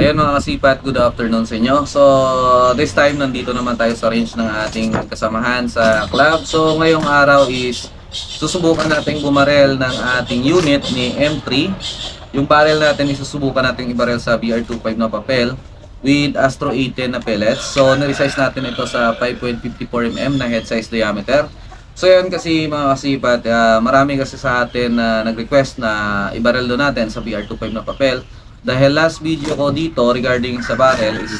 Ayan mga kasipat, good afternoon sa inyo. So, this time nandito naman tayo sa range ng ating kasamahan sa club. So, ngayong araw is susubukan natin bumarel ng ating unit ni M3. Yung barrel natin is susubukan natin ibarel sa BR25 na papel with Astro A10 na pellets. So, na-resize natin ito sa 5.54 mm na head size diameter. So, yan kasi mga kasipat, marami kasi sa atin na nag-request na ibarel doon natin sa BR25 na papel. Dahil last video ko dito regarding sa barrel is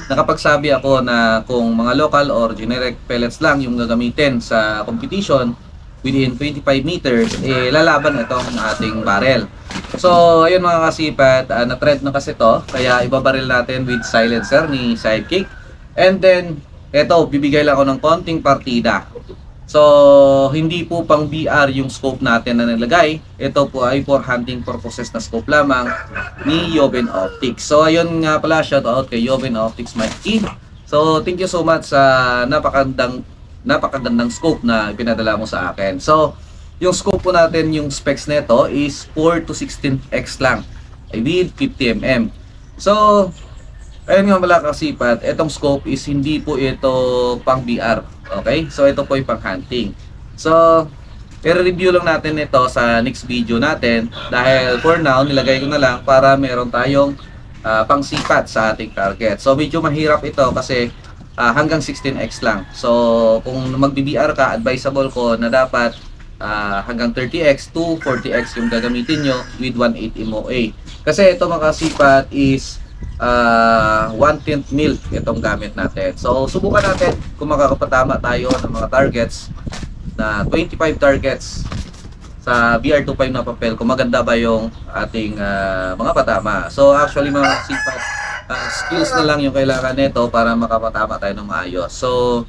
nakapagsabi ako na kung mga local or generic pellets lang yung gagamitin sa competition within 25 meters, lalaban itong ating barrel. So, ayun mga kasipat, na-trend na kasi to, kaya ibabaril natin with silencer ni Sidekick. And then, eto, bibigay lang ako ng konting partida. So, hindi po pang BR yung scope natin na nilagay. Ito po ay for hunting purposes na scope lamang ni Joven Optics. So, ayun nga pala, shout out kay Joven Optics Mikey. So, thank you so much sa napakagandang scope na pinadala mo sa akin. So, yung scope po natin, yung specs nito is 4 to 16x lang. I need 50mm. So, ayun nga pala kasipat, itong scope is hindi po ito pang BR. Okay? So, ito po yung pang hunting. So, i-review lang natin ito sa next video natin dahil for now, nilagay ko na lang para meron tayong pang sipat sa ating target. So, medyo mahirap ito kasi hanggang 16x lang. So, kung mag-BBR ka, advisable ko na dapat hanggang 30x to 40x yung gagamitin nyo with 1/8 MOA. Kasi ito mga kasipat is 1/10 mil itong gamit natin. So, subukan natin kung makakapatama tayo ng mga targets na 25 targets sa BR25 na papel, kung maganda ba yung ating mga patama. So, actually mga sipat, skills na lang yung kailangan nito para makapatama tayo ng maayos. So,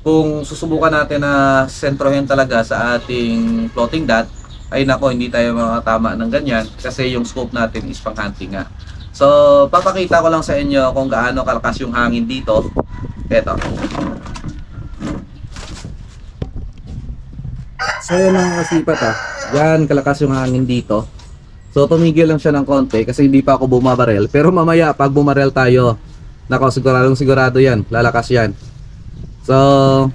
kung susubukan natin na sentrohin talaga sa ating floating dot, ay nako, hindi tayo makatama ng ganyan kasi yung scope natin is pang hunting nga. So, papakita ko lang sa inyo kung gaano kalakas yung hangin dito. Eto. So, yan mga kasipat Yan, kalakas yung hangin dito. So, tumigil lang siya ng konti kasi hindi pa ako bumabarel. Pero mamaya, pag bumarel tayo, nako, sigurado yan. Lalakas yan. So,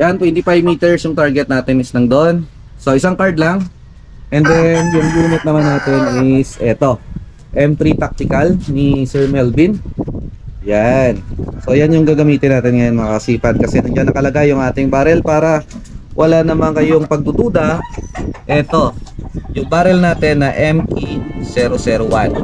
yan, 25 meters yung target natin is nang doon. So, isang card lang. And then, yung unit naman natin is eto. M3 Tactical ni Sir Melvin. Yan. So yan yung gagamitin natin ngayon mga kasipat kasi nandiyan nakalagay yung ating barrel para wala naman kayong pagdududa. Ito, yung barrel natin na ME001.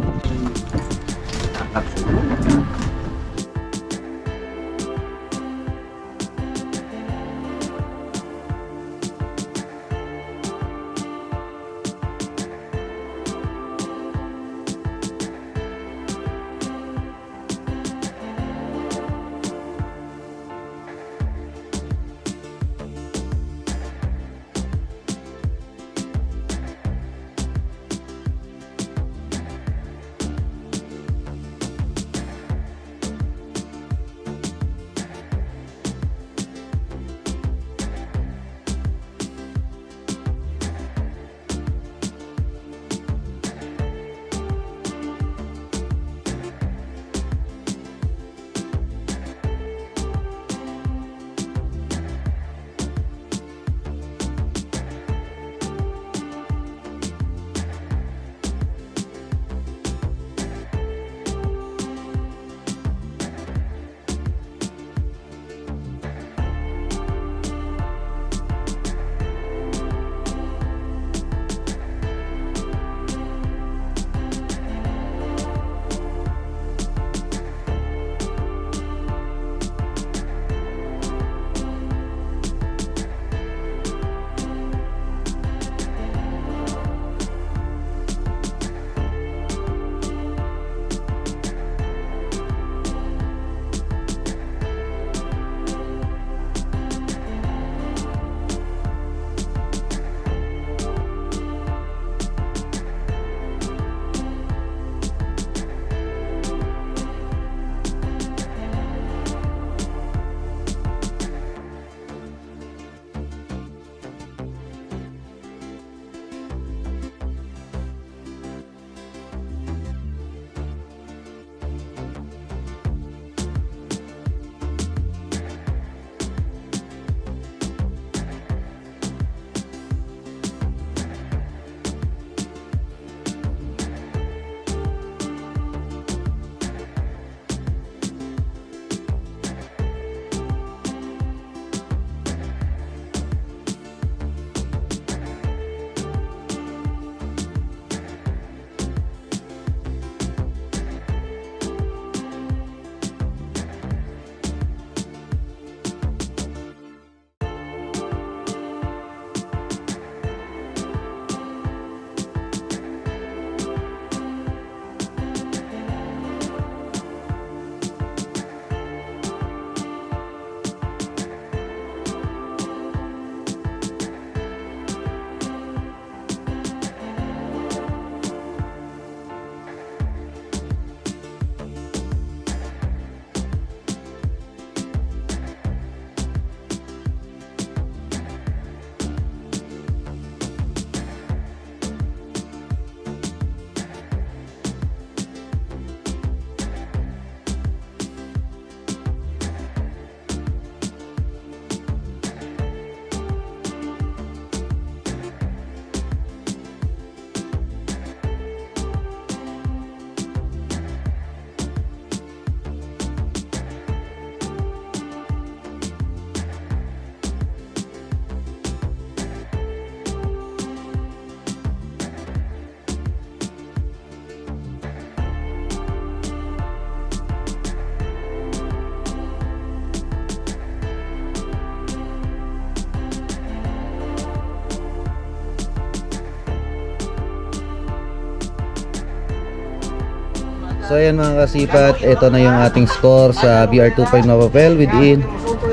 So ayan mga kasipat, ito na yung ating score sa BR25 na papel within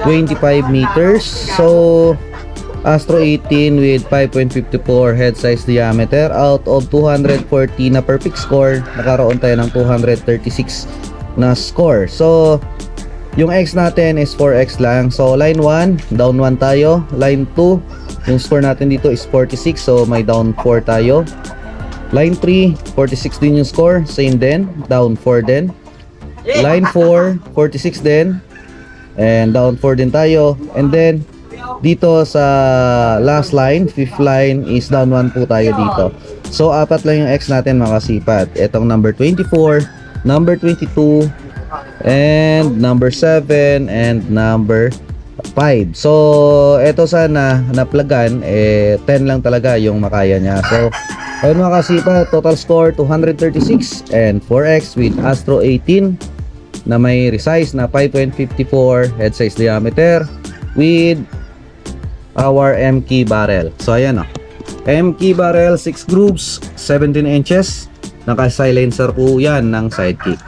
25 meters. So Astro 18 with 5.54 head size diameter out of 240 na perfect score, nakaroon tayo ng 236 na score. So yung X natin is 4X lang. So line 1, down 1 tayo. Line 2, yung score natin dito is 46, so may down 4 tayo. Line 3, 46 din yung score, same din, down 4 din. Line 4, 46 din, and down 4 din tayo. And then dito sa last line, fifth line is down 1 po tayo dito. So apat lang yung X natin mga kasipat. Etong number 24, number 22, and number 7 and number 5. So eto sana naplagan, 10 lang talaga yung makaya niya. So ayun mga kasipa, total score 236 and 4X with Astro 18 na may resize na 5.54 head size diameter with our M-key barrel. So ayan o, M-key barrel, 6 grooves, 17 inches, naka silencer po yan ng sidekick.